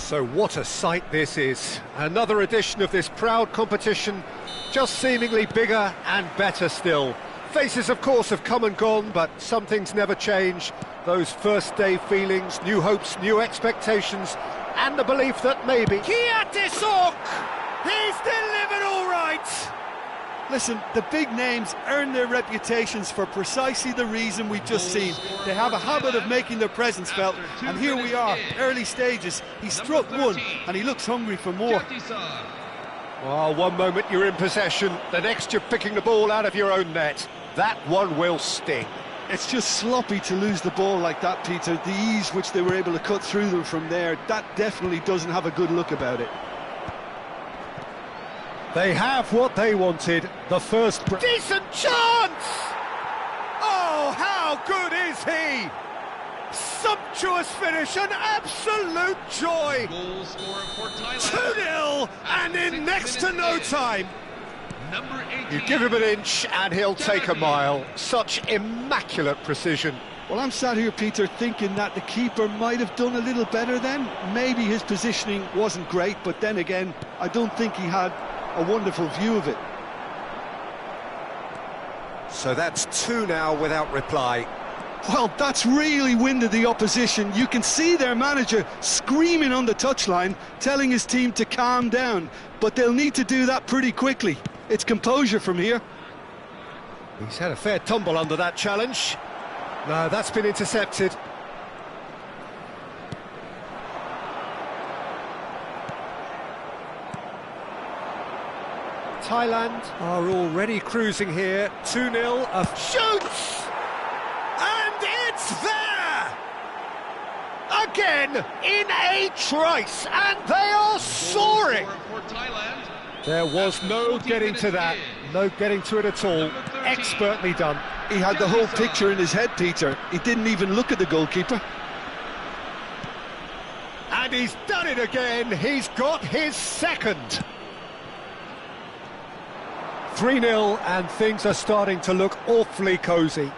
So what a sight this is. Another edition of this proud competition, just seemingly bigger and better still. Faces, of course, have come and gone, but some things never change. Those first-day feelings, new hopes, new expectations, and the belief that maybe... Kiatisuk! He's delivered all right! Listen, the big names earn their reputations for precisely the reason we've just seen. They have a habit of making their presence felt, and here we are, early stages. He struck one, and he looks hungry for more. Well, one moment you're in possession, the next you're picking the ball out of your own net. That one will sting. It's just sloppy to lose the ball like that, Peter. The ease which they were able to cut through them from there, that definitely doesn't have a good look about it. They have what they wanted, the first... Decent chance! Oh, how good is he? Sumptuous finish, an absolute joy! 2-0, and in next to no time. You give him an inch and he'll take a mile. Such immaculate precision. Well, I'm sat here, Peter, thinking that the keeper might have done a little better then. Maybe his positioning wasn't great, but then again, I don't think he had a wonderful view of it. So that's 2 now without reply. Well, that's really winded the opposition. You can see their manager screaming on the touchline, telling his team to calm down, but they'll need to do that pretty quickly. It's composure from here. He's had a fair tumble under that challenge. No, that's been intercepted. Thailand are already cruising here. 2-0. Shoots! And it's there! Again, in a trice, and they are soaring! There was no getting to that. No getting to it at all. Expertly done. He had the whole picture in his head, Peter. He didn't even look at the goalkeeper. And he's done it again. He's got his second. 3-0, and things are starting to look awfully cosy.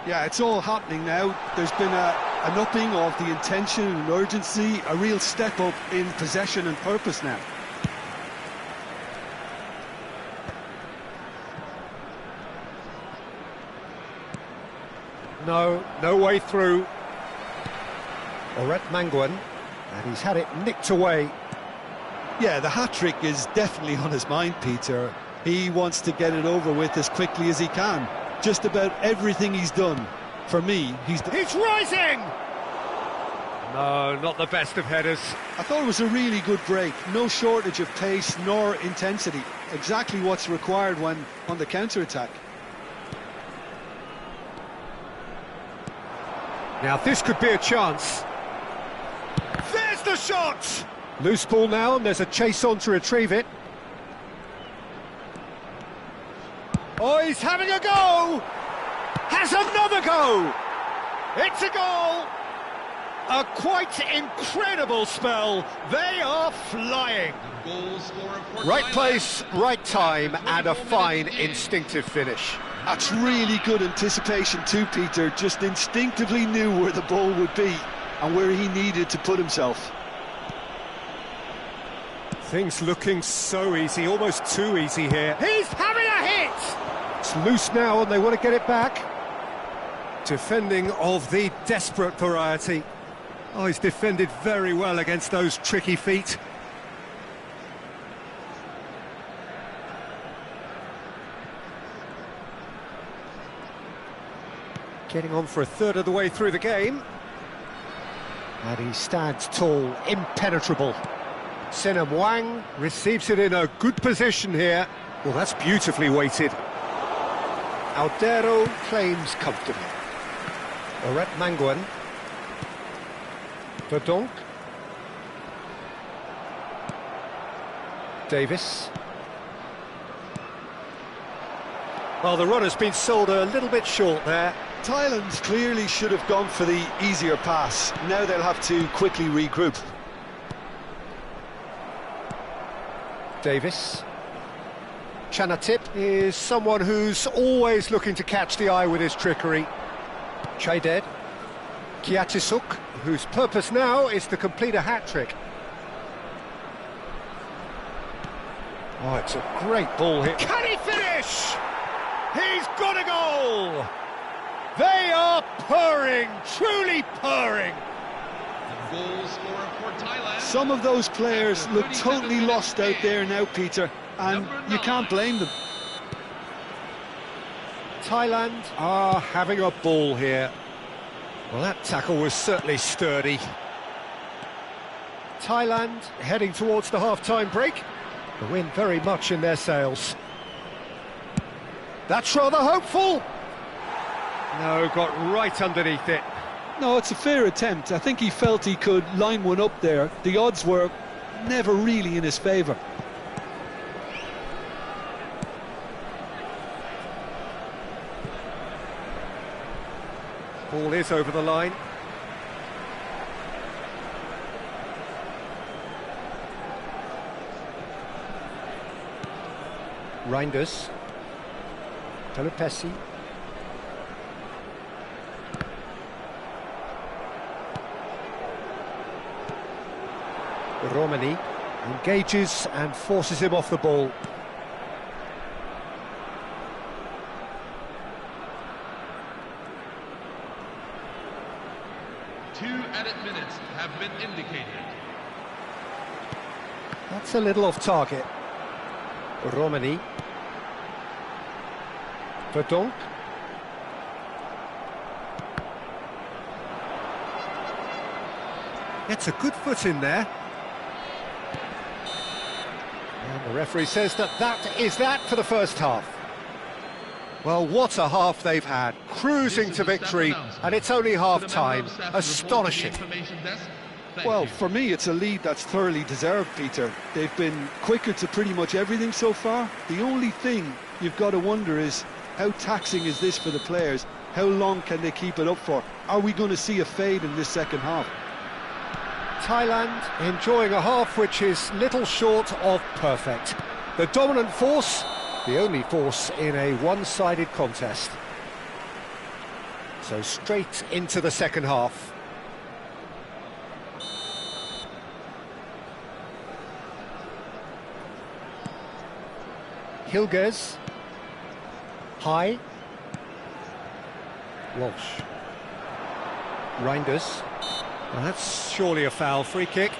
Yeah, it's all happening now. There's been an upping of the intention and urgency, a real step up in possession and purpose now. No way through. Oret Mangwan, and he's had it nicked away. Yeah, the hat-trick is definitely on his mind, Peter. He wants to get it over with as quickly as he can. Just about everything he's done, for me, he's rising! No, not the best of headers. I thought it was a really good break. No shortage of pace nor intensity. Exactly what's required when on the counter-attack. Now this could be a chance. There's the shot! Loose ball now, and there's a chase on to retrieve it. Oh, he's having a go! Has another go! It's a goal! A quite incredible spell. They are flying. Right place, right time, and a fine instinctive finish. That's really good anticipation too, Peter. Just instinctively knew where the ball would be and where he needed to put himself. Things looking so easy, almost too easy here. He's having a hit! It's loose now and they want to get it back. Defending of the desperate variety. Oh, he's defended very well against those tricky feet. Getting on for a third of the way through the game. And he stands tall, impenetrable. Senam Wang receives it in a good position here. Well, that's beautifully weighted. Aldero claims comfortably. Oret Mangwan. Verdonk. Davis. Well, the run has been sold a little bit short there. Thailand clearly should have gone for the easier pass. Now they'll have to quickly regroup. Davis. Chanatip is someone who's always looking to catch the eye with his trickery. Chaided. Kiatisuk, whose purpose now is to complete a hat-trick. Oh, it's a great ball here. Can he finish? He's got a goal! They are purring, truly purring. Goal scorer for Thailand. Some of those players look totally lost out there now, Peter, and you can't blame them. Thailand are having a ball here. Well, that tackle was certainly sturdy. Thailand heading towards the half-time break. The wind very much in their sails. That's rather hopeful. No, got right underneath it. No, it's a fair attempt. I think he felt he could line one up there. The odds were never really in his favour. Ball is over the line. Reinders. Pelupesi. Romani engages and forces him off the ball. Two added minutes have been indicated. That's a little off target. Romani. Verdonk. Gets a good foot in there. And the referee says that is that for the first half. Well, what a half they've had. Cruising to victory, and it's only half-time. Astonishing. Well, for me, it's a lead that's thoroughly deserved, Peter. They've been quicker to pretty much everything so far. The only thing you've got to wonder is, how taxing is this for the players? How long can they keep it up for? Are we going to see a fade in this second half? Thailand enjoying a half which is little short of perfect. The dominant force, the only force in a one-sided contest. So straight into the second half. Hilgers. High. Walsh. Reinders. Well, that's surely a foul. Free kick.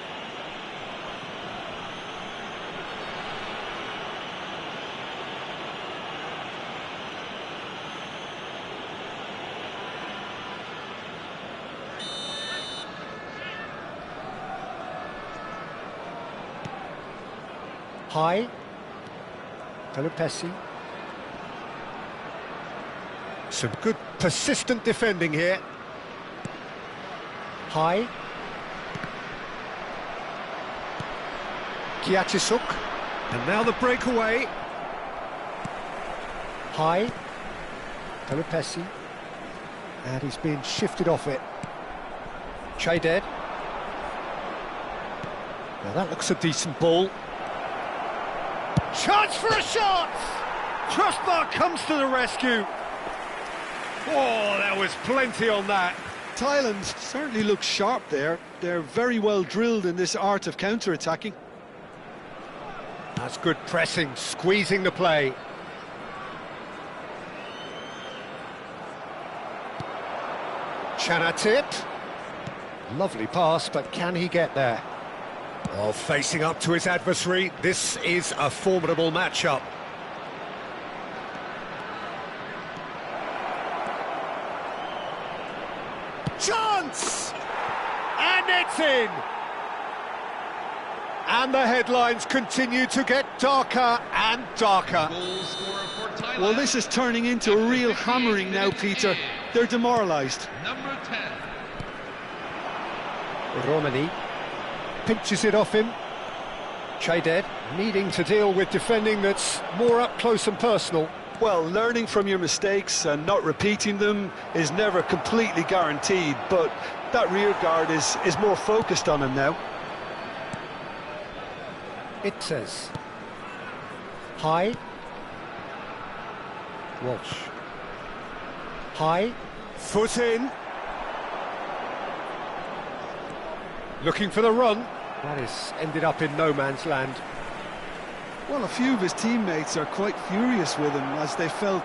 High. Pelupesi. Some good persistent defending here. High. Kiatisuk. And now the breakaway. High. Pelupesi. And he's been shifted off it. Chayded. Now that looks a decent ball. Chance for a shot! Crossbar comes to the rescue. Oh, there was plenty on that. Thailand certainly looks sharp there. They're very well drilled in this art of counter-attacking. That's good pressing, squeezing the play. Chanatip. Lovely pass, but can he get there? Oh, facing up to his adversary, this is a formidable matchup. Chance! And it's in! And the headlines continue to get darker and darker. Goal scorer for Thailand. Well, this is turning into a real hammering now, Peter. They're demoralised. Number 10. Romani pinches it off him. Chayded needing to deal with defending that's more up close and personal. Well, learning from your mistakes and not repeating them is never completely guaranteed, but that rear guard is more focused on him now. It says High. Walsh. High. Foot in. Looking for the run. That is ended up in no man's land. Well, a few of his teammates are quite furious with him as they felt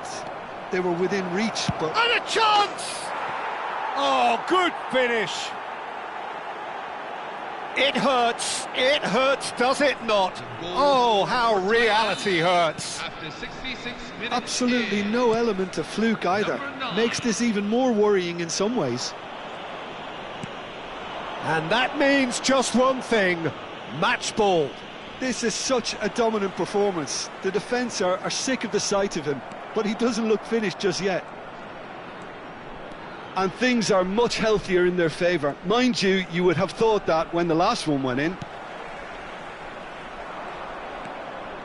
they were within reach, but... And a chance! Oh, good finish. It hurts, does it not? Oh, how reality hurts. After 66 minutes. Absolutely no element of fluke either. Makes this even more worrying in some ways. And that means just one thing, match ball. This is such a dominant performance. The defence are sick of the sight of him, but he doesn't look finished just yet. And things are much healthier in their favour. Mind you, you would have thought that when the last one went in.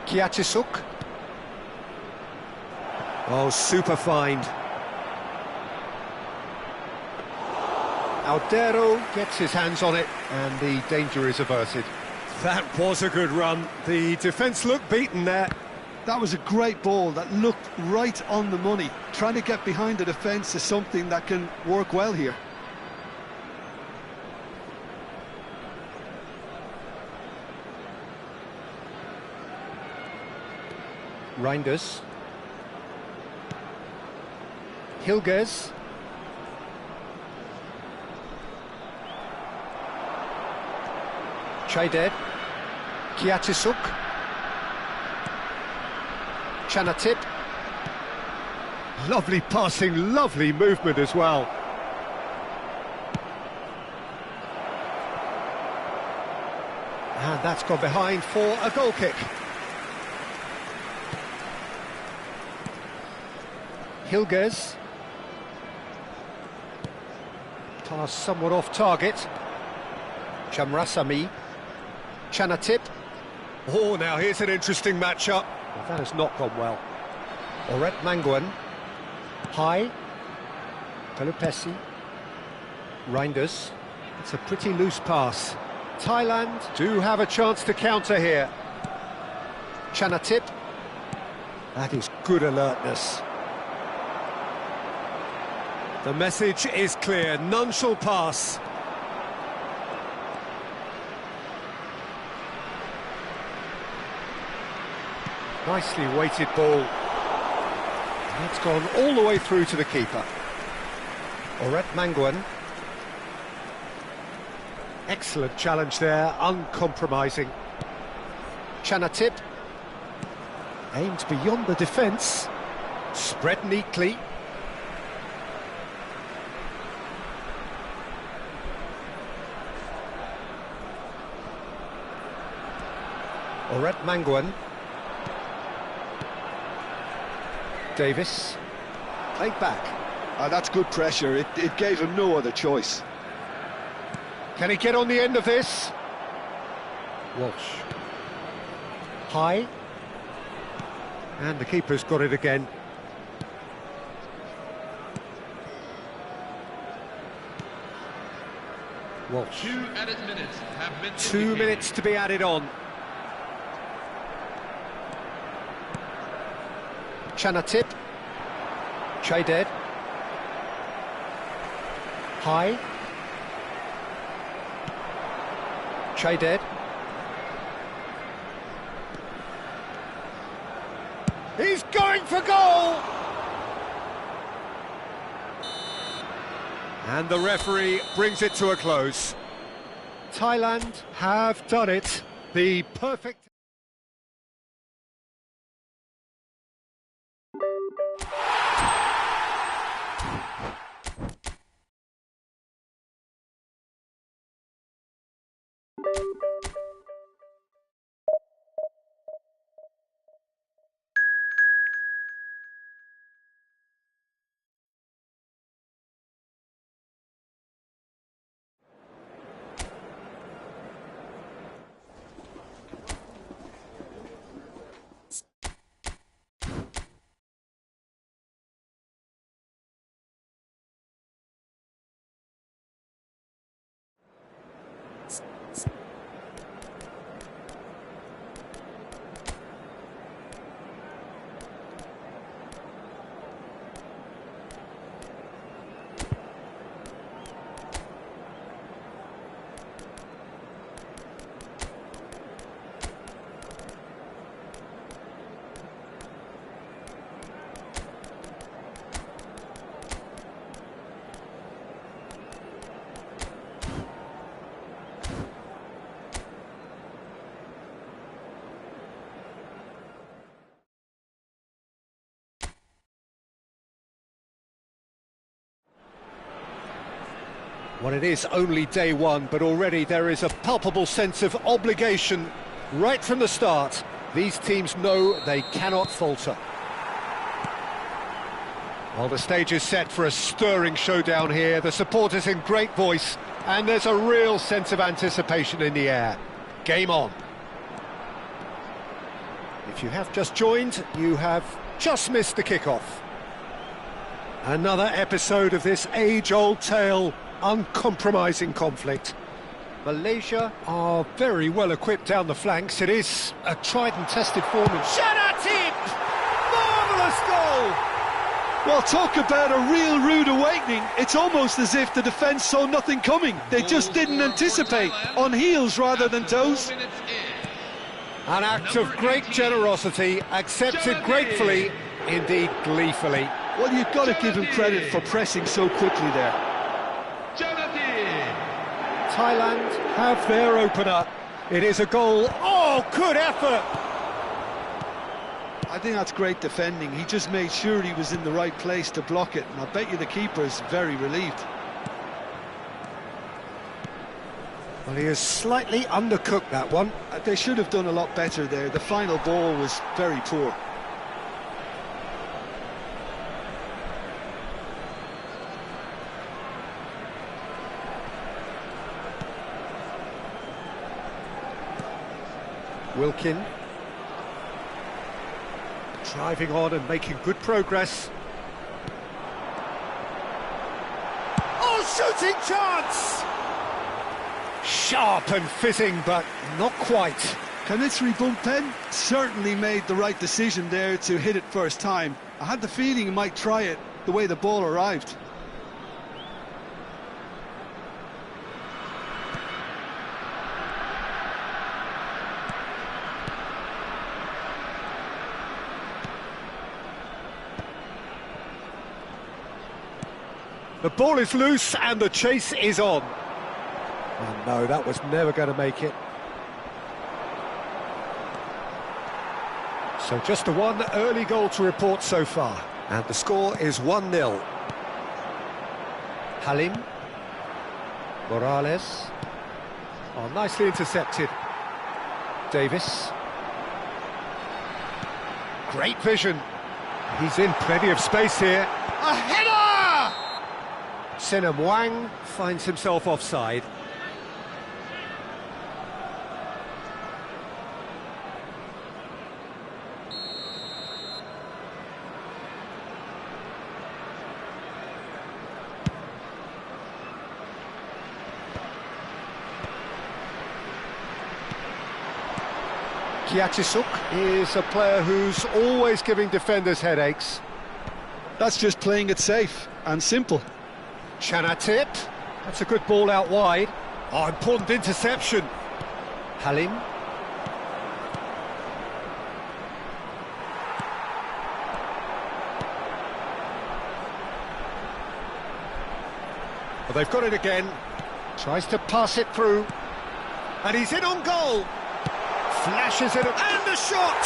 Kiatisuk. Oh, super find. Aldero gets his hands on it, and the danger is averted. That was a good run. The defence looked beaten there. That was a great ball that looked right on the money. Trying to get behind the defence is something that can work well here. Reinders. Hilgers. Chayded. Kiatisuk. Chanatip. Lovely passing, lovely movement as well. And that's gone behind for a goal kick. Hilgers. Pass somewhat off target. Chamrasamy. Chanatip. Oh, now here's an interesting matchup. Well, that has not gone well. Oret Manguan. High. Pelupesi. Reinders. It's a pretty loose pass. Thailand do have a chance to counter here. Chanatip. That is good alertness. The message is clear, none shall pass. Nicely weighted ball. That's gone all the way through to the keeper. Oret Manguan. Excellent challenge there, uncompromising. Chanatip. Aimed beyond the defence. Spread neatly. Oret Manguan. Davis. Played back. That's good pressure. It gave him no other choice. Can he get on the end of this? Walsh. High. And the keeper's got it again. Walsh. 2 added minutes have been 2 indicated. minutes to be added on. Chanatip. Chayded. High. Chayded. He's going for goal! And the referee brings it to a close. Thailand have done it. The perfect... Well, it is only day one, but already there is a palpable sense of obligation right from the start. These teams know they cannot falter. Well, the stage is set for a stirring showdown here. The supporters in great voice, and there's a real sense of anticipation in the air. Game on. If you have just joined, you have just missed the kickoff. Another episode of this age-old tale, uncompromising conflict. Malaysia are very well equipped down the flanks. It is a tried and tested formation. Shot at it! Marvellous goal! Well, talk about a real rude awakening. It's almost as if the defence saw nothing coming. They just didn't anticipate, on heels rather than toes. An act of great generosity, accepted gratefully, indeed gleefully. Well, you've got to give him credit for pressing so quickly there. Thailand have their opener. It is a goal. Oh, good effort! I think that's great defending. He just made sure he was in the right place to block it, and I bet you the keeper's very relieved. Well, he has slightly undercooked that one. They should have done a lot better there. The final ball was very poor. Wilkin. Driving on and making good progress. Oh, shooting chance! Sharp and fizzing, but not quite. Kanitsri Bumpen certainly made the right decision there to hit it first time. I had the feeling he might try it the way the ball arrived. The ball is loose and the chase is on. Oh no, that was never going to make it. So just the one early goal to report so far. And the score is 1-0. Halim. Morales. Oh, nicely intercepted. Davis. Great vision. He's in plenty of space here. A header! Sinem Wang finds himself offside. Kiachisuk is a player who's always giving defenders headaches. That's just playing it safe and simple. Chanatip, that's a good ball out wide. Oh, important interception. Halim. Well, they've got it again. Tries to pass it through. And he's in on goal. Flashes it, and the shot!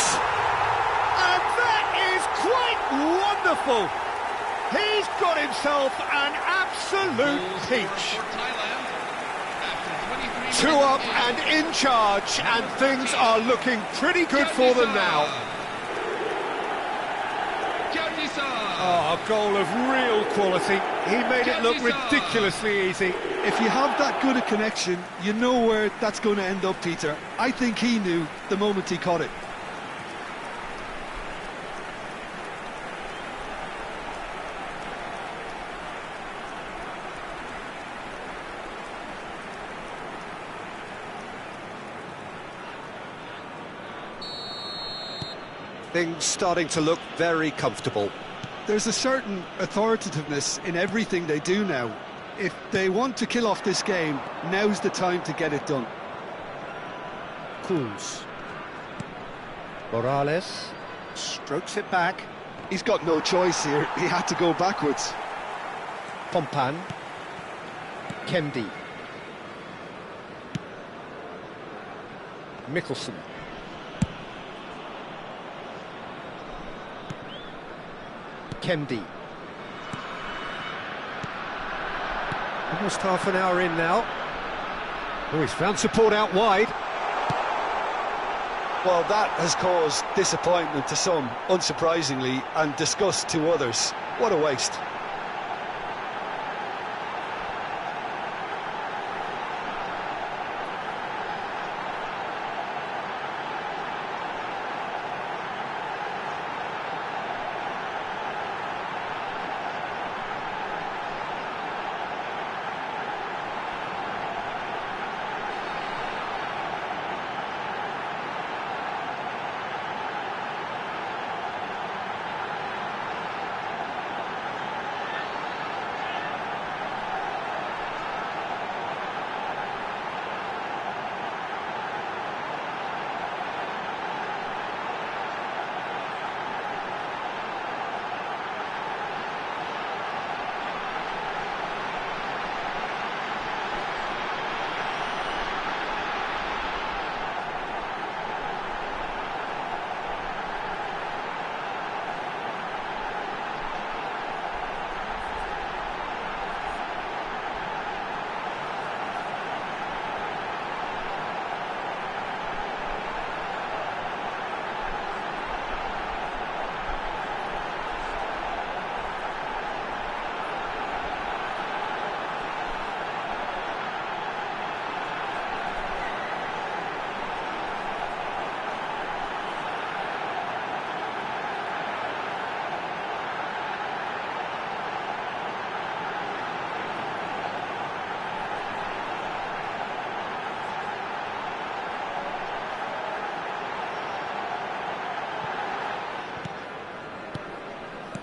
And that is quite wonderful. He's got himself an absolute peach. 2 up and in charge, and things are looking pretty good for them now. Oh, a goal of real quality. He made it look ridiculously easy. If you have that good a connection, you know where that's going to end up, Peter. I think he knew the moment he caught it. Things starting to look very comfortable. There's a certain authoritativeness in everything they do now. If they want to kill off this game, now's the time to get it done. Cools. Morales strokes it back. He's got no choice here. He had to go backwards. Pompan. Kendi. Mickelson. Kendi. Almost half an hour in now. Oh, he's found support out wide. Well, that has caused disappointment to some, unsurprisingly, and disgust to others. What a waste.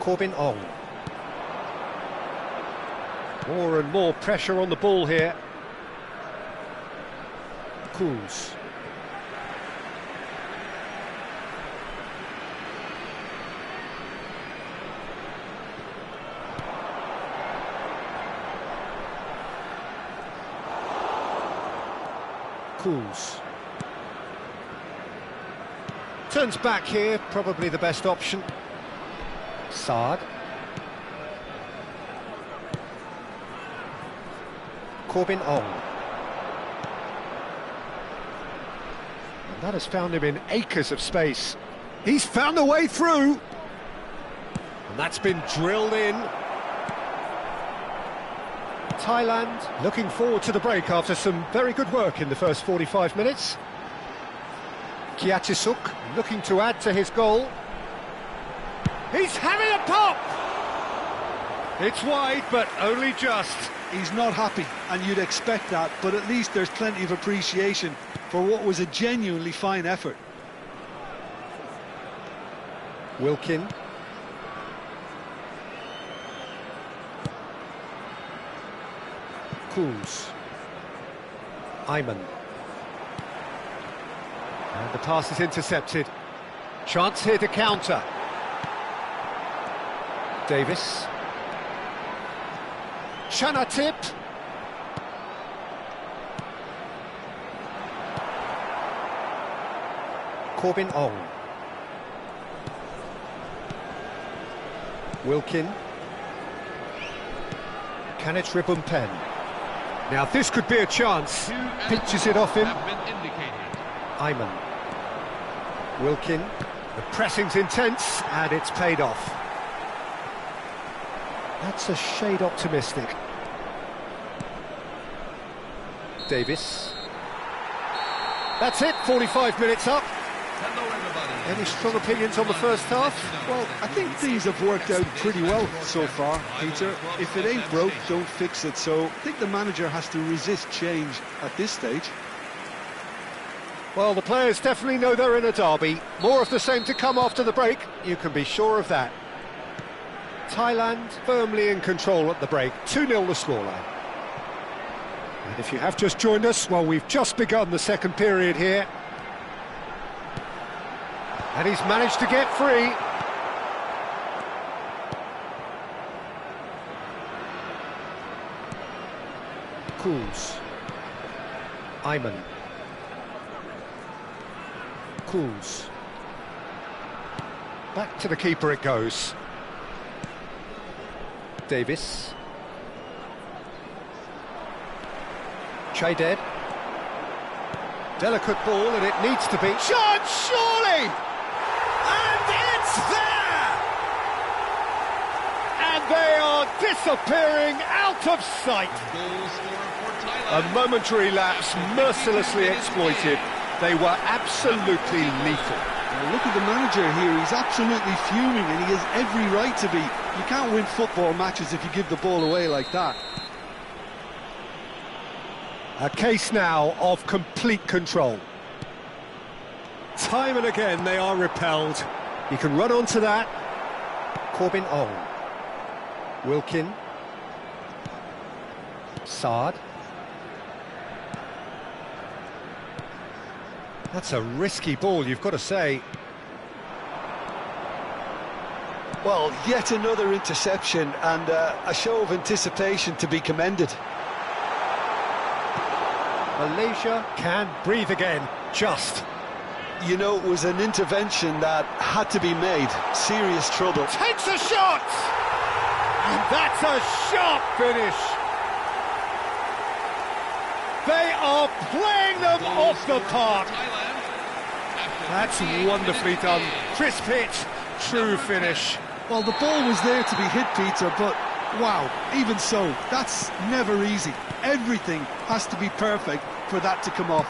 Corbin Ong. More and more pressure on the ball here. Kuz. Kuz. Turns back here, probably the best option. Saad. Corbin Ong. And that has found him in acres of space. He's found a way through. And that's been drilled in. Thailand looking forward to the break after some very good work in the first 45 minutes. Kiatisuk looking to add to his goal. He's having a pop! It's wide, but only just. He's not happy, and you'd expect that, but at least there's plenty of appreciation for what was a genuinely fine effort. Wilkin. Kuz. Ayman. And the pass is intercepted. Chance here to counter. Davis. Chanatip. Corbin Ong. Wilkin. Can it ribbon pen? Now this could be a chance. Pitches it off him. Ayman. Wilkin. The pressing's intense and it's paid off. That's a shade optimistic. Davis. That's it, 45 minutes up. Hello, everybody. Any strong opinions on the first half? Well, I think things have worked out pretty well so far, Peter. If it ain't broke, don't fix it. So I think the manager has to resist change at this stage. Well, the players definitely know they're in a derby. More of the same to come after the break, you can be sure of that. Thailand firmly in control at the break, 2-0 the scoreline. And if you have just joined us, well, we've just begun the second period here. And he's managed to get free. Kuz. Ayman. Kuz. Back to the keeper it goes. Davis. dead. Delicate ball, and it needs to be. Shot, surely! And it's there! And they are disappearing out of sight. A momentary lapse mercilessly exploited. They were absolutely lethal. Now look at the manager here, he's absolutely fuming and he has every right to be. You can't win football matches if you give the ball away like that. A case now of complete control. Time and again they are repelled. He can run onto that. Corbin Ong. Wilkin. Saad. That's a risky ball, you've got to say. Well, yet another interception and a show of anticipation to be commended. Malaysia can breathe again, just. You know, it was an intervention that had to be made. Serious trouble. Takes a shot! And that's a sharp finish. They are playing them off the park. That's wonderfully done. Crisp hit, true finish. Well, the ball was there to be hit, Peter, but wow, even so, that's never easy. Everything has to be perfect for that to come off.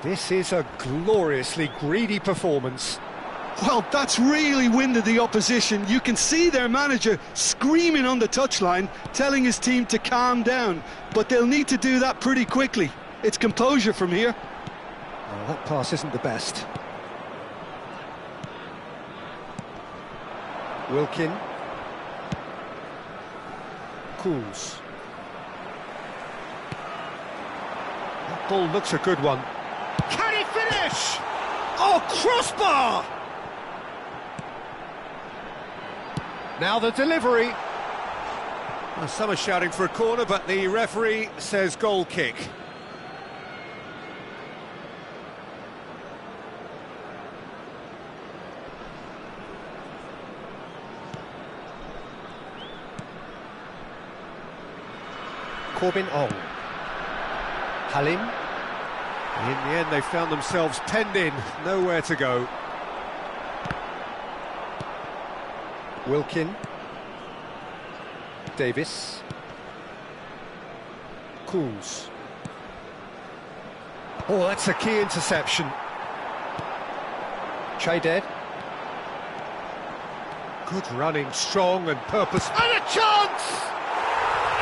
This is a gloriously greedy performance. Well, that's really winded the opposition. You can see their manager screaming on the touchline, telling his team to calm down, but they'll need to do that pretty quickly. It's composure from here. Oh, that pass isn't the best. Wilkin. Cools. That ball looks a good one. Can he finish? Oh, crossbar! Now the delivery. Well, some are shouting for a corner, but the referee says goal kick. Corbin Ong. Halim. In the end, they found themselves penned in, nowhere to go. Wilkin. Davis. Cools. Oh, that's a key interception. Dead. Good running, strong and purposeful. And a chance!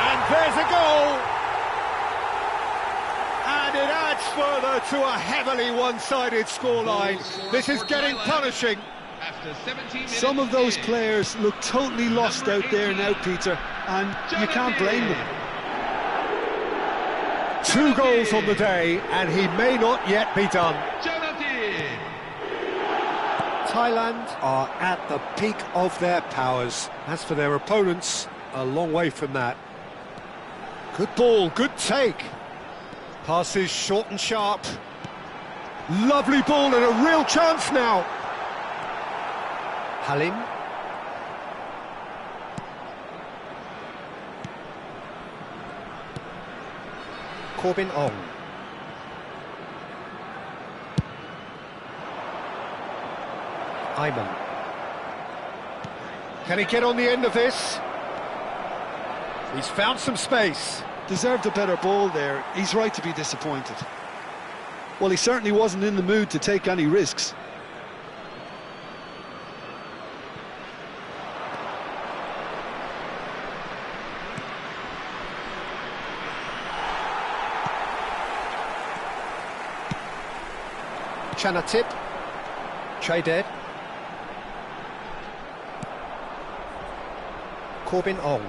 And there's a goal! And it adds further to a heavily one-sided scoreline. This is getting punishing. Some of those players look totally lost out there now, Peter, and you can't blame them. 2 goals on the day, and he may not yet be done. Thailand are at the peak of their powers. As for their opponents, a long way from that. Good ball, good take. Passes short and sharp. Lovely ball and a real chance now. Halim. Corbin Ong. Ayman. Can he get on the end of this? He's found some space. Deserved a better ball there. He's right to be disappointed. Well, he certainly wasn't in the mood to take any risks. Chanatip. Dead. Corbin Ong.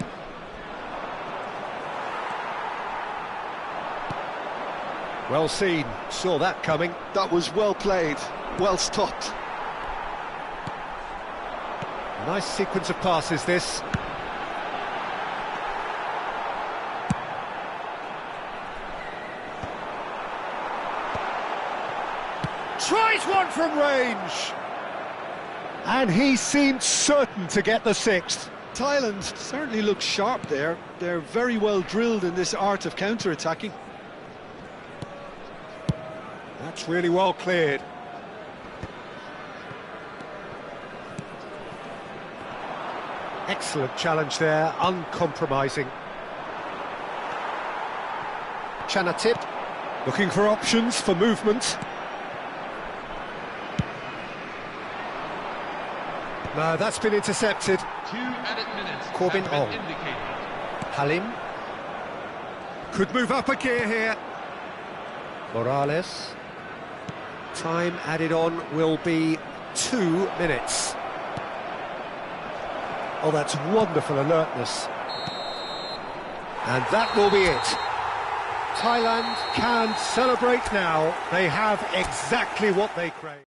Well seen, saw that coming. That was well played, well stopped. Nice sequence of passes, this. Tries one from range. And he seemed certain to get the 6th. Thailand certainly looks sharp there. They're very well drilled in this art of counter-attacking. That's really well cleared. Excellent challenge there, uncompromising. Chanatip, looking for options for movement. No, that's been intercepted. 2 added minutes. Corbin have been on. indicated. Halim. Could move up a gear here. Morales. Time added on will be 2 minutes. Oh, that's wonderful alertness. And that will be it. Thailand can celebrate now. They have exactly what they crave.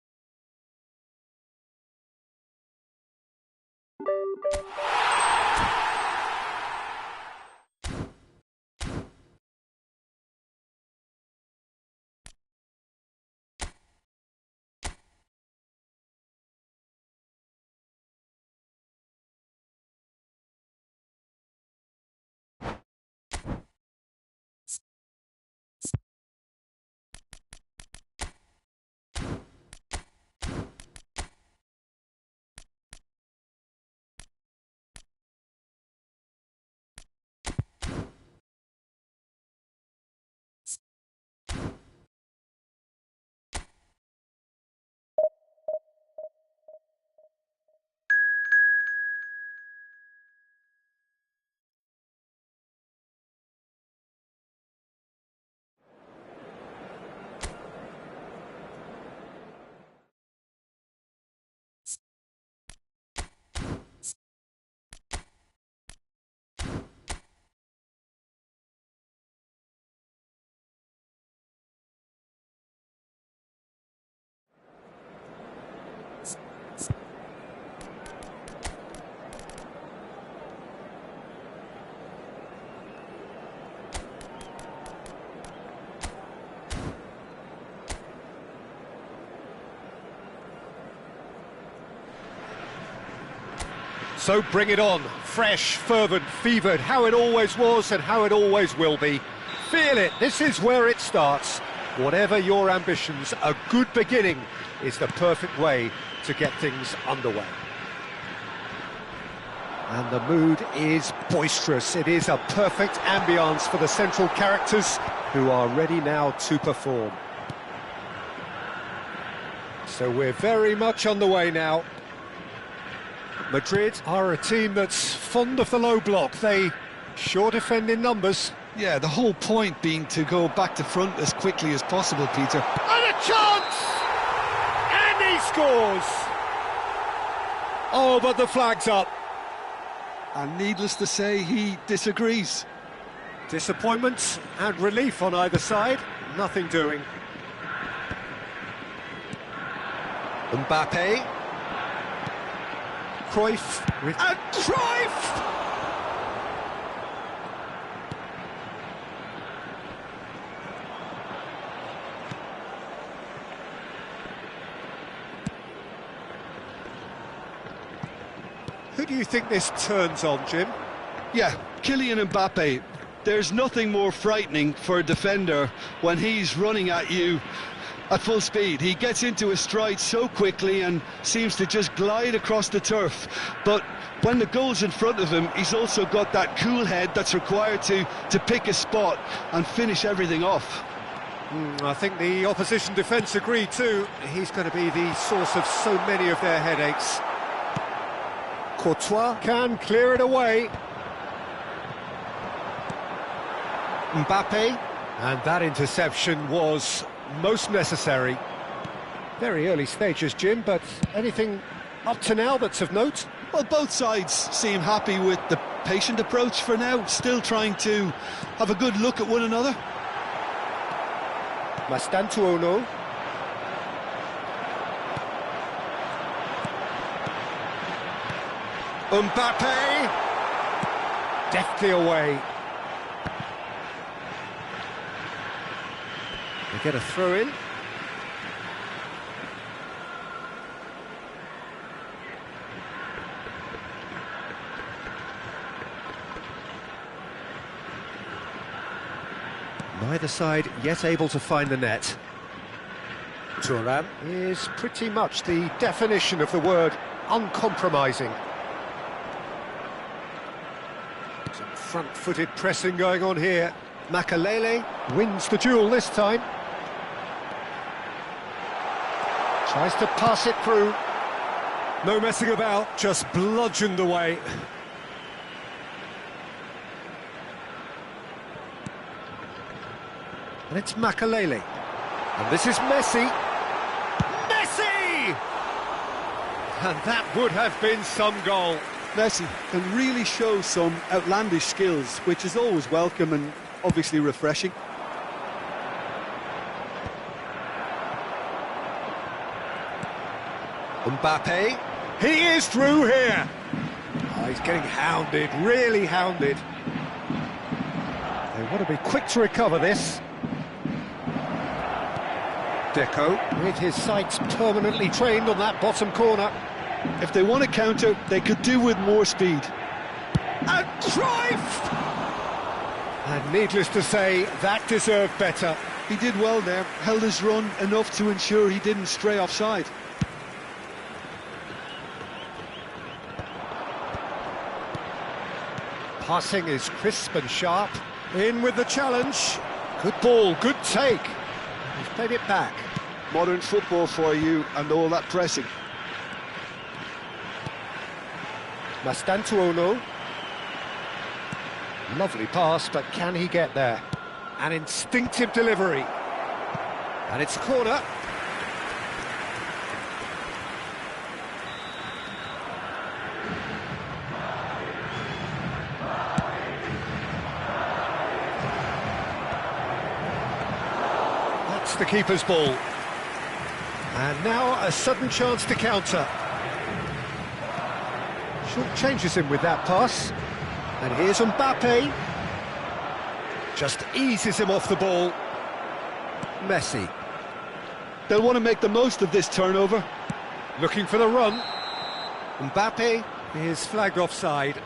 So bring it on, fresh, fervent, fevered, how it always was and how it always will be. Feel it, this is where it starts. Whatever your ambitions, a good beginning is the perfect way to get things underway. And the mood is boisterous. It is a perfect ambience for the central characters who are ready now to perform. So we're very much on the way now. Madrid are a team that's fond of the low block. They sure defend in numbers. Yeah, the whole point being to go back to front as quickly as possible, Peter. And a chance! And he scores! Oh, but the flag's up. And needless to say, he disagrees. Disappointment and relief on either side. Nothing doing. Mbappe. Cruyff. And Cruyff! Who do you think this turns on, Jim? Yeah, Kylian Mbappe. There's nothing more frightening for a defender when he's running at you at full speed. He gets into his stride so quickly and seems to just glide across the turf. But when the goal's in front of him, he's also got that cool head that's required to pick a spot and finish everything off. I think the opposition defence agree too. He's going to be the source of so many of their headaches. Courtois can clear it away. Mbappe, and that interception was most necessary. Very early stages, Jim, but anything up to now that's of note? Well, both sides seem happy with the patient approach for now, still trying to have a good look at one another. Mastantuono. Mbappe, deftly away. They get a throw in. Neither side yet able to find the net. Thuram is pretty much the definition of the word uncompromising. Some front-footed pressing going on here. Makalele wins the duel this time. Tries to pass it through. No messing about, just bludgeoned away. And it's Makalele. And this is Messi. Messi! And that would have been some goal. Messi can really show some outlandish skills, which is always welcome and obviously refreshing. Mbappe. He is through here. Oh, he's getting hounded, really hounded. They want to be quick to recover this. Deco, with his sights permanently trained on that bottom corner. If they want to counter, they could do with more speed. And Cruyff! And needless to say, that deserved better. He did well there, held his run enough to ensure he didn't stray offside. Passing is crisp and sharp. In with the challenge. Good ball, good take. He's played it back. Modern football for you and all that pressing. Mastantuono. Lovely pass, but can he get there? An instinctive delivery. And it's a corner. That's the keeper's ball. And now a sudden chance to counter. Short changes him with that pass. And here's Mbappe. Just eases him off the ball. Messi. They'll want to make the most of this turnover. Looking for the run. Mbappe is flagged offside.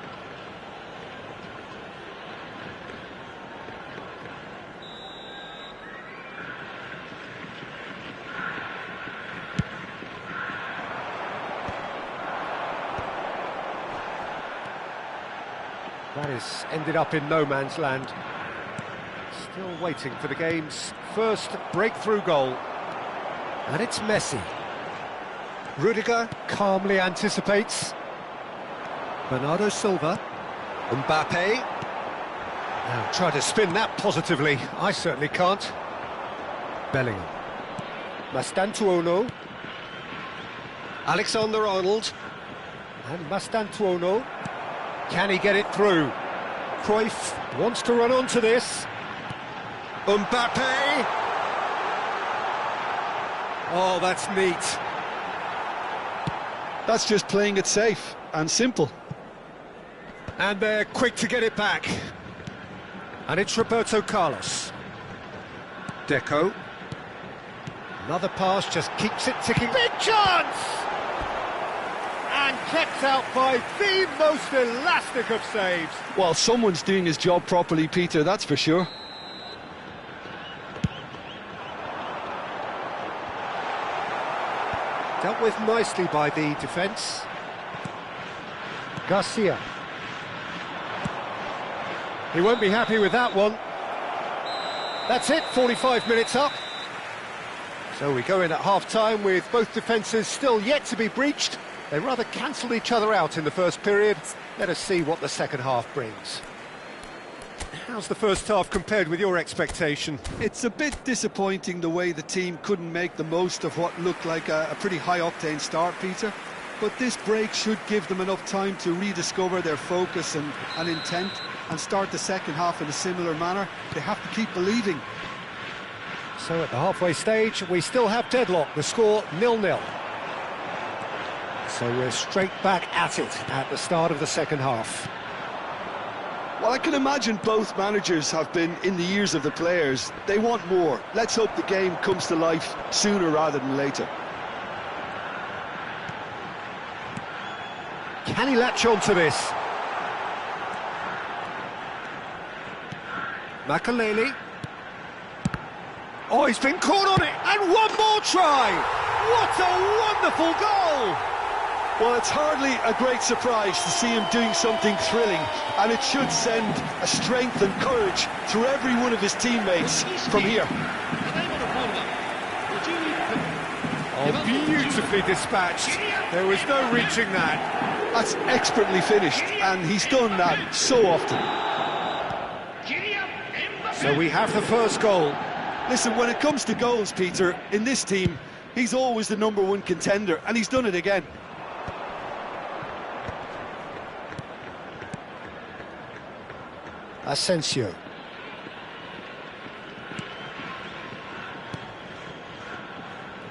That has ended up in no man's land. Still waiting for the game's first breakthrough goal. And it's Messi. Rudiger calmly anticipates. Bernardo Silva. Mbappe. Now try to spin that positively. I certainly can't. Bellingham. Mastantuono. Alexander-Arnold. And Mastantuono. Can he get it through? Cruyff wants to run onto this. Mbappe! Oh, that's neat. That's just playing it safe and simple. And they're quick to get it back. And it's Roberto Carlos. Deco. Another pass just keeps it ticking. Big chance! And kept out by the most elastic of saves. Well, someone's doing his job properly, Peter, that's for sure. Dealt with nicely by the defence. Garcia. He won't be happy with that one. That's it, 45 minutes up. So we go in at half-time with both defences still yet to be breached. They rather cancelled each other out in the first period. Let us see what the second half brings. How's the first half compared with your expectation? It's a bit disappointing the way the team couldn't make the most of what looked like a pretty high-octane start, Peter. But this break should give them enough time to rediscover their focus and intent and start the second half in a similar manner. They have to keep believing. So at the halfway stage, we still have deadlock. The score 0-0. So we're straight back at it at the start of the second half. Well, I can imagine both managers have been in the ears of the players. They want more. Let's hope the game comes to life sooner rather than later. Can he latch on to this? Oh, he's been caught on it, and one more try! What a wonderful goal! Well, it's hardly a great surprise to see him doing something thrilling, and it should send a strength and courage through every one of his teammates from here. Oh, beautifully dispatched. There was no reaching that. That's expertly finished, and he's done that so often. So we have the first goal. Listen, when it comes to goals, Peter, in this team, he's always the #1 contender, and he's done it again. Asensio.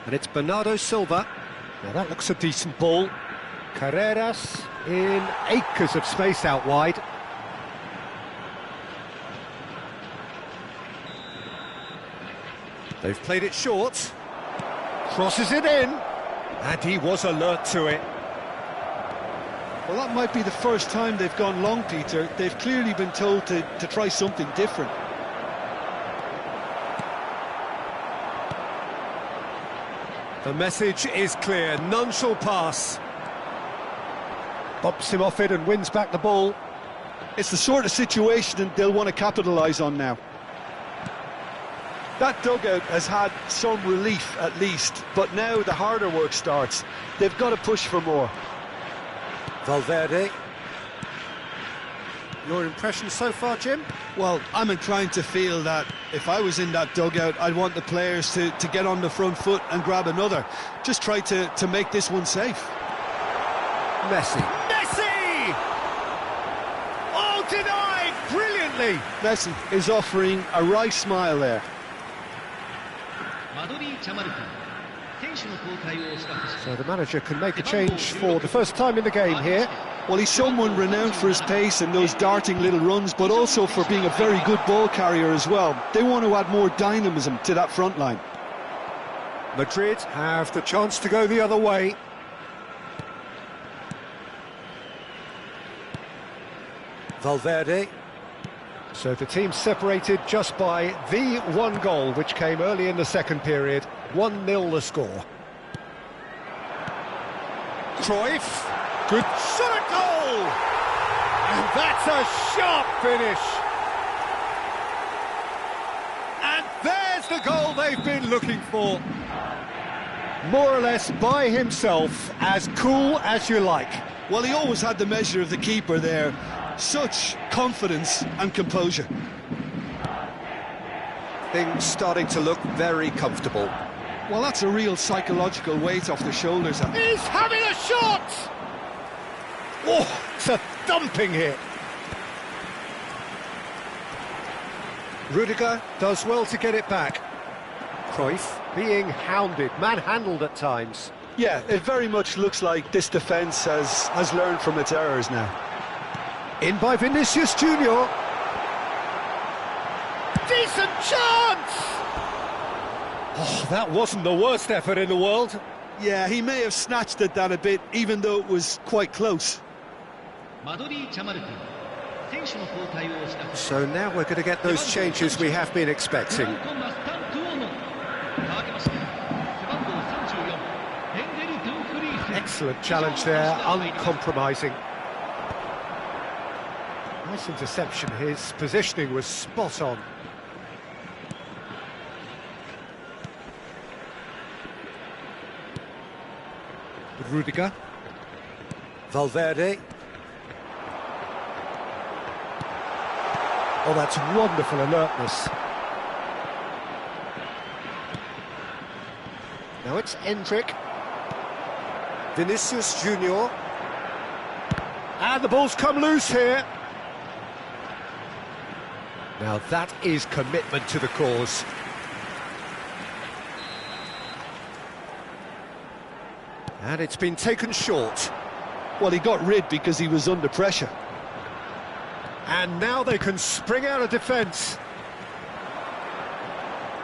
And it's Bernardo Silva. Now that looks a decent ball. Carreras in acres of space out wide. They've played it short. Crosses it in. And he was alert to it. Well, that might be the first time they've gone long, Peter. They've clearly been told to try something different. The message is clear, none shall pass. Bumps him off it and wins back the ball. It's the sort of situation they'll want to capitalise on now. That dugout has had some relief at least, but now the harder work starts. They've got to push for more. Valverde. Your impression so far, Jim? Well, I'm inclined to feel that if I was in that dugout, I'd want the players to get on the front foot and grab another. Just try to make this one safe. Messi. Messi! Oh, denied brilliantly! Messi is offering a wry smile there. So the manager can make a change for the first time in the game here. Well, he's someone renowned for his pace and those darting little runs, but also for being a very good ball carrier as well. They want to add more dynamism to that front line. Madrid have the chance to go the other way. Valverde. So the team separated just by the one goal, which came early in the second period. 1-0 the score. Cruyff. Good shot at goal! And that's a sharp finish. And there's the goal they've been looking for. More or less by himself, as cool as you like. Well, he always had the measure of the keeper there. Such confidence and composure. Things starting to look very comfortable. Well, that's a real psychological weight off the shoulders. He's having a shot! Oh, it's a thumping hit. Rudiger does well to get it back. Cruyff being hounded, manhandled at times. Yeah, it very much looks like this defence has learned from its errors now. In by Vinicius Junior. Decent chance! Oh, that wasn't the worst effort in the world. Yeah, he may have snatched at that a bit, even though it was quite close. So now we're going to get those changes we have been expecting. Excellent challenge there, uncompromising. Nice interception, his positioning was spot on. Rudiger. Valverde. Oh, that's wonderful alertness. Now it's Endrick. Vinicius Junior. And the ball's come loose here. Now that is commitment to the cause. And it's been taken short. Well, he got rid because he was under pressure. And now they can spring out of defence.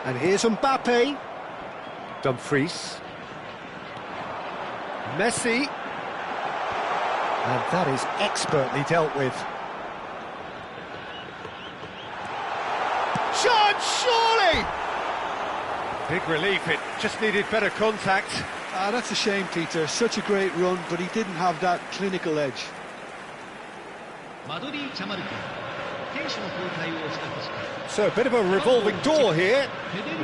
And here's Mbappe. Dumfries. Messi. And that is expertly dealt with. Chance, surely! Big relief, it just needed better contact. That's a shame, Peter. Such a great run, but he didn't have that clinical edge. So a bit of a revolving door here.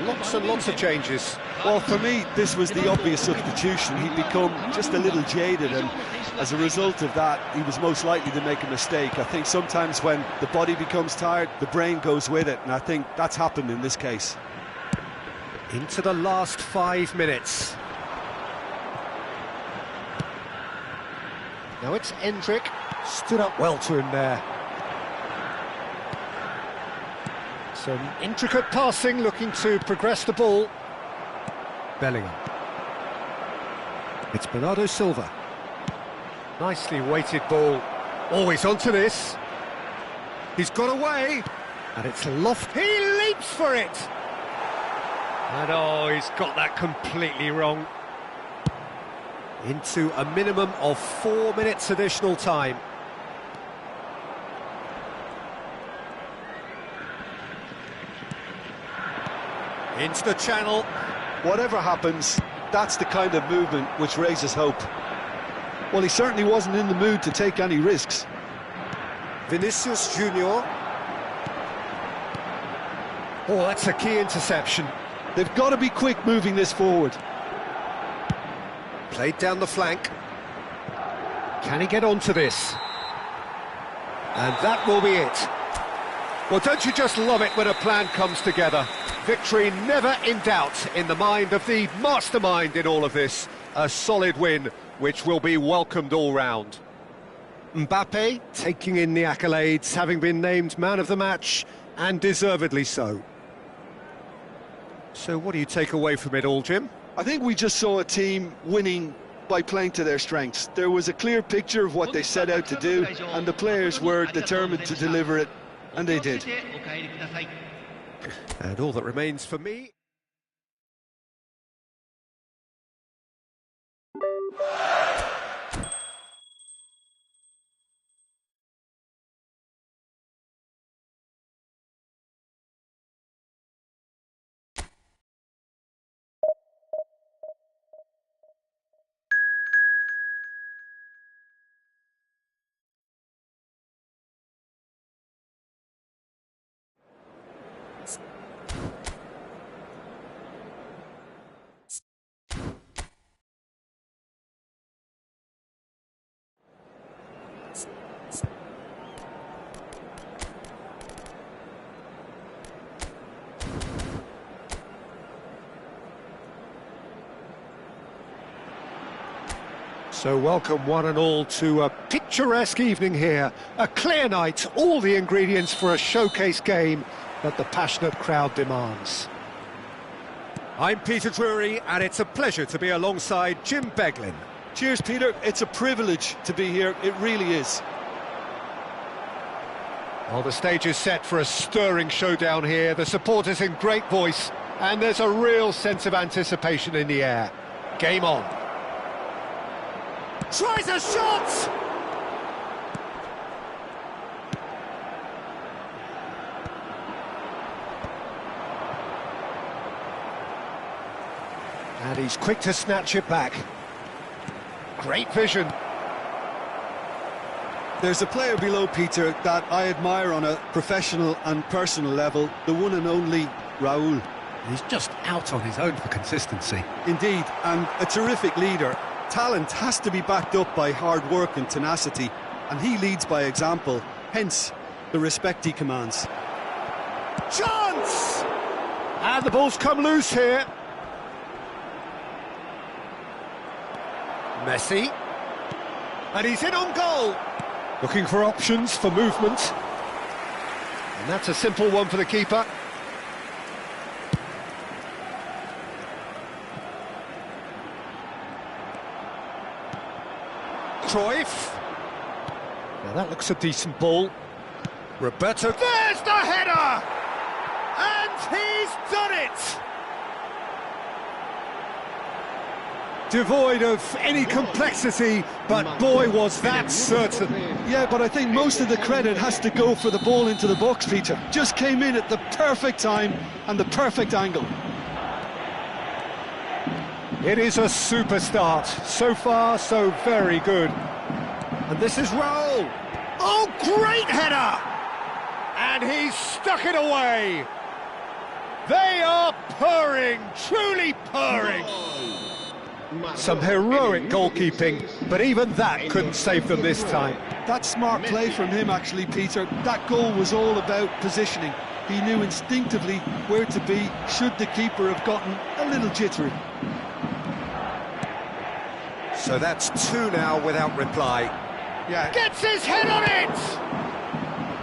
Lots and lots of changes. Well, for me, this was the obvious substitution. He'd become just a little jaded, and as a result of that, he was most likely to make a mistake. I think sometimes when the body becomes tired, the brain goes with it, and I think that's happened in this case. Into the last 5 minutes. Now it's Endrick, stood up well to him there. Some intricate passing, looking to progress the ball. Bellingham. It's Bernardo Silva. Nicely weighted ball. Always onto this. He's got away. And it's Loft. He leaps for it. And oh, he's got that completely wrong. Into a minimum of 4 minutes additional time. Into the channel. Whatever happens, that's the kind of movement which raises hope. Well, he certainly wasn't in the mood to take any risks. Vinicius Junior. Oh, that's a key interception. They've got to be quick moving this forward. Played down the flank. Can he get onto this? And that will be it. Well, don't you just love it when a plan comes together? Victory never in doubt in the mind of the mastermind in all of this. A solid win, which will be welcomed all round. Mbappe taking in the accolades, having been named man of the match, and deservedly so. So what do you take away from it all, Jim? I think we just saw a team winning by playing to their strengths. There was a clear picture of what they set out to do, and the players were determined to deliver it, and they did. And all that remains for me... So welcome one and all to a picturesque evening here. A clear night, all the ingredients for a showcase game that the passionate crowd demands. I'm Peter Drury, and it's a pleasure to be alongside Jim Beglin. Cheers, Peter. It's a privilege to be here. It really is. Well, the stage is set for a stirring showdown here. The supporters in great voice, and there's a real sense of anticipation in the air. Game on. Tries a shot! And he's quick to snatch it back. Great vision. There's a player below, Peter, that I admire on a professional and personal level, the one and only Raúl. He's just out on his own for consistency. Indeed, and a terrific leader. Talent has to be backed up by hard work and tenacity, and he leads by example, hence the respect he commands. Chance! And the ball's come loose here. Messi. And he's in on goal. Looking for options for movement. And that's a simple one for the keeper. Cruyff. Now that looks a decent ball. Roberto, there's the header! And he's done it! Devoid of any complexity, but boy was that certain. Yeah, but I think most of the credit has to go for the ball into the box, Peter. Just came in at the perfect time and the perfect angle. It is a super start. So far, so very good. And this is Raul. Oh, great header! And he's stuck it away. They are purring, truly purring. Some heroic goalkeeping, but even that couldn't save them this time. That's smart play from him, actually, Peter. That goal was all about positioning. He knew instinctively where to be should the keeper have gotten a little jittery. So that's 2 now without reply. Yeah, gets his head on it!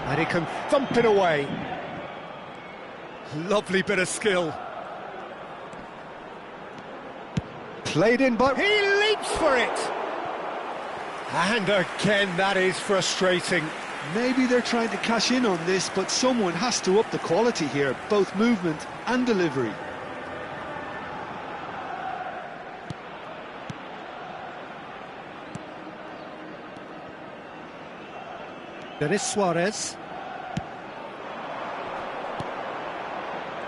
And he can thump it away. Lovely bit of skill. Played in, but He leaps for it! and again, that is frustrating. Maybe they're trying to cash in on this, but someone has to up the quality here, both movement and delivery. There is Suarez.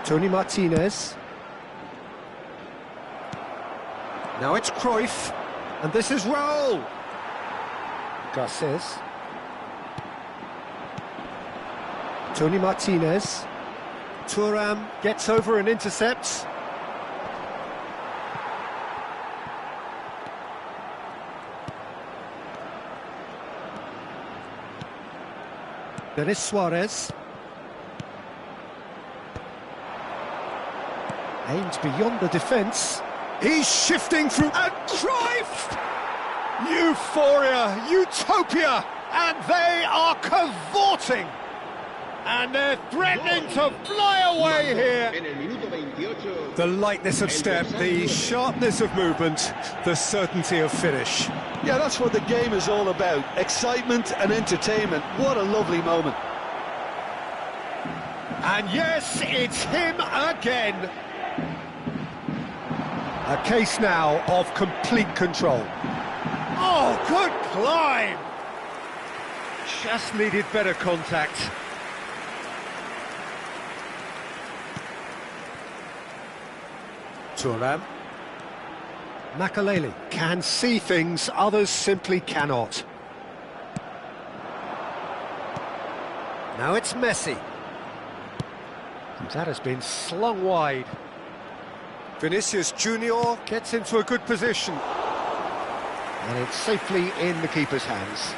Tony Martinez. Now it's Cruyff. And this is Raul. Garces. Tony Martinez. Thuram gets over and intercepts. There is Suarez. Aims beyond the defence. He's shifting through. And Cruyff! Euphoria, utopia! And they are cavorting! And they're threatening to fly away here! The lightness of step, the sharpness of movement, the certainty of finish. Yeah, that's what the game is all about. Excitement and entertainment. What a lovely moment. And yes, it's him again! A case now of complete control. Oh, good climb! Just needed better contact. Thuram. Makaleli can see things others simply cannot. Now it's Messi. That has been slung wide. Vinicius Junior gets into a good position. And it's safely in the keeper's hands.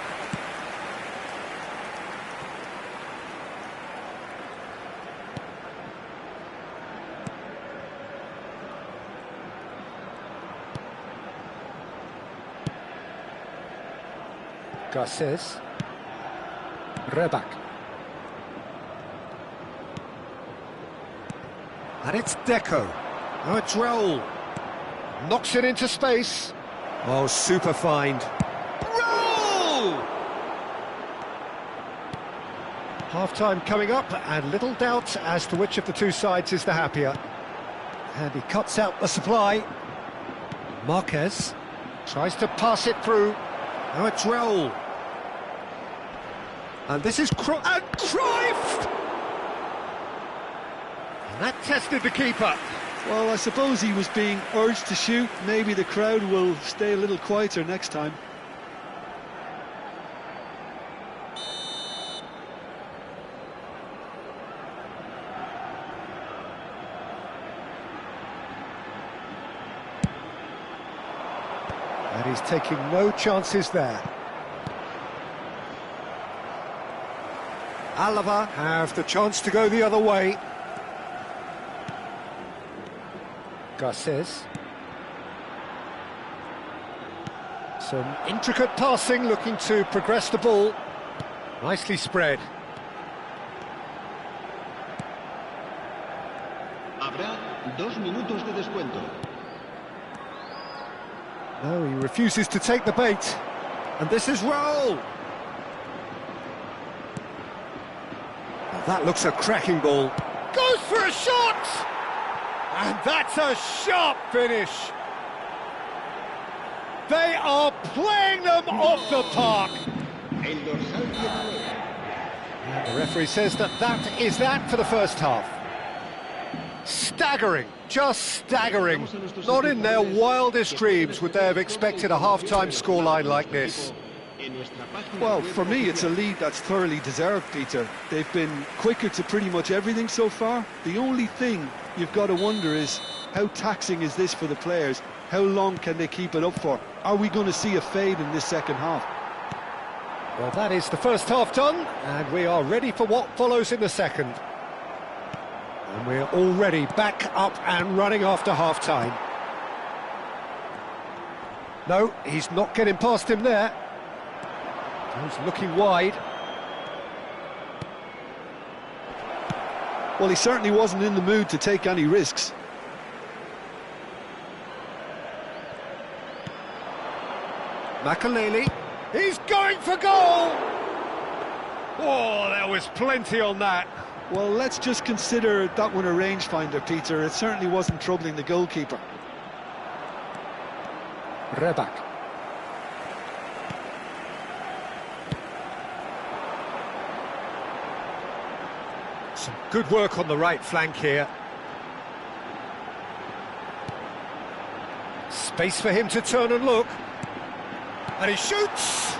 Garces. Reback. And it's Deco. Now it's Raul. Knocks it into space. Oh, super find. Raul! Half-time coming up, and little doubt as to which of the two sides is the happier. And he cuts out the supply. Marquez tries to pass it through. Now it's Raul. And this is Cruyff! And that tested the keeper. Well, I suppose he was being urged to shoot. Maybe the crowd will stay a little quieter next time. And he's taking no chances there. Alava have the chance to go the other way. Garces. Some intricate passing, looking to progress the ball. Nicely spread. Habrá 2 minutos de descuento. No, he refuses to take the bait. And this is Raul. That looks a cracking ball. Goes for a shot! And that's a sharp finish. They are playing them off the park. El dorsal 19. And the referee says that is that for the first half. Staggering, just staggering. Not in their wildest dreams would they have expected a half-time scoreline like this. Well, for me, it's a lead that's thoroughly deserved, Peter. They've been quicker to pretty much everything so far. The only thing you've got to wonder is, how taxing is this for the players? How long can they keep it up for? Are we going to see a fade in this second half? Well, that is the first half done, and we are ready for what follows in the second. And we're already back up and running after half-time. No, he's not getting past him there. He's looking wide. Well, he certainly wasn't in the mood to take any risks. Makaleli, he's going for goal! Oh, there was plenty on that. Well, let's just consider that one a rangefinder, Peter. It certainly wasn't troubling the goalkeeper. Rebak. Some good work on the right flank here. Space for him to turn and look. And he shoots!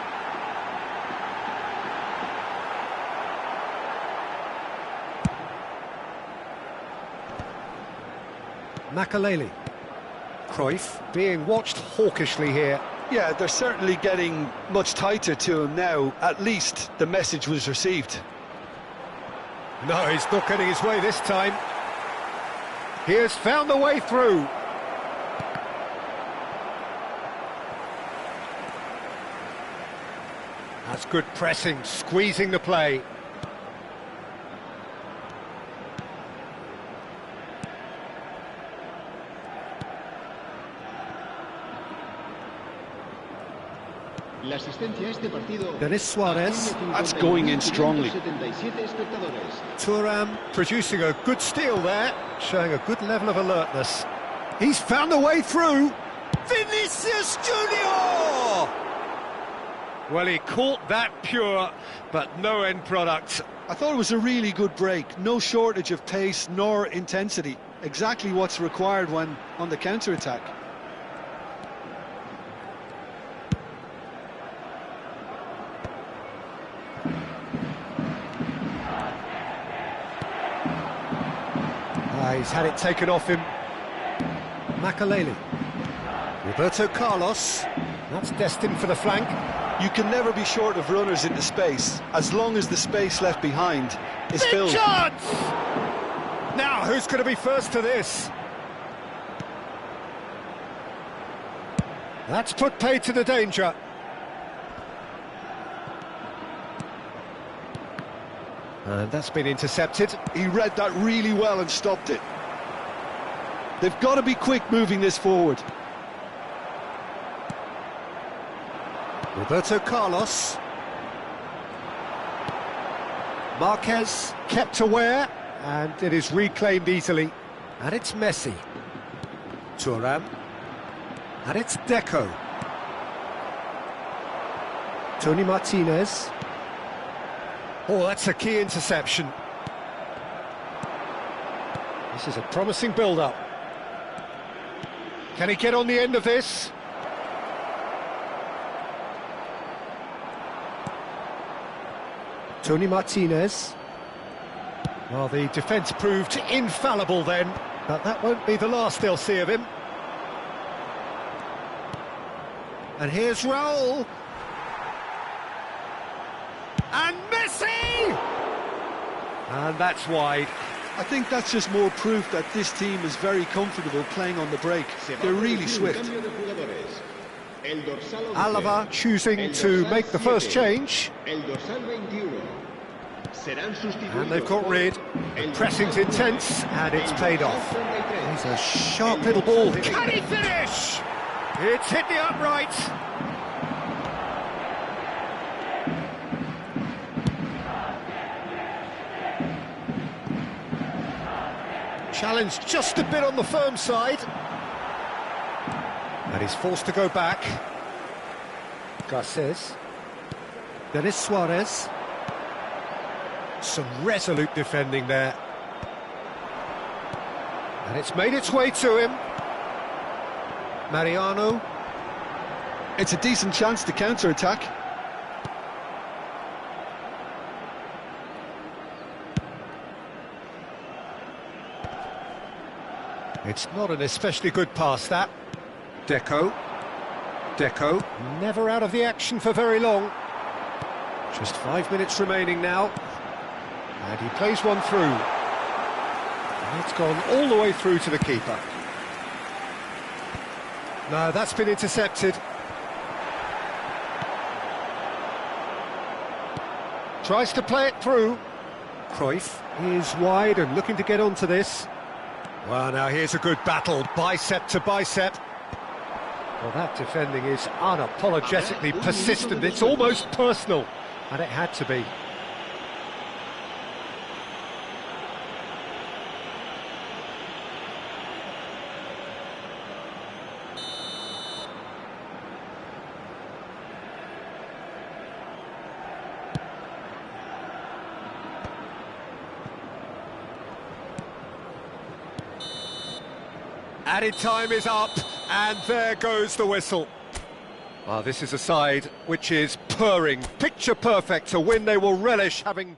Makaleli. Cruyff being watched hawkishly here. Yeah, they're certainly getting much tighter to him now. At least the message was received. No, he's not getting his way this time. He has found the way through. That's good pressing, squeezing the play. Denis Suarez. That's going in strongly. Thuram producing a good steal there, showing a good level of alertness. He's found the way through. Vinicius Junior! Well, he caught that pure, but no end product. I thought it was a really good break. No shortage of pace nor intensity. Exactly what's required when on the counter-attack. He's had it taken off him. Makaleli. Roberto Carlos. That's destined for the flank. You can never be short of runners into space, as long as the space left behind is Big filled. chance! Now, who's going to be first to this? That's put paid to the danger. And that's been intercepted. He read that really well and stopped it. They've got to be quick moving this forward. Roberto Carlos. Marquez kept aware, and it is reclaimed easily. And it's Messi. Thuram. And it's Deco. Tony Martinez. Oh, that's a key interception. This is a promising build-up. Can he get on the end of this? Tony Martinez. Well, the defence proved infallible then, but that won't be the last they'll see of him. And here's Raul. And Messi! And that's wide. I think that's just more proof that this team is very comfortable playing on the break. They're really swift. Alaba choosing to make the first change. And they've got rid. The pressing's intense, and it's paid off. He's a sharp little ball. Can he finish? It's hit the upright. Challenge just a bit on the firm side. And he's forced to go back. Garces. Denis Suarez. Some resolute defending there. And it's made its way to him. Mariano. It's a decent chance to counter-attack. It's not an especially good pass, that. Deco. Never out of the action for very long. Just 5 minutes remaining now. And he plays one through. And it's gone all the way through to the keeper. No, that's been intercepted. Tries to play it through. Cruyff is wide and looking to get onto this. Well, now here's a good battle, bicep to bicep. Well, that defending is unapologetically persistent. It's almost personal, and it had to be. Added time is up, and there goes the whistle. Well, this is a side which is purring, picture perfect, a win they will relish having...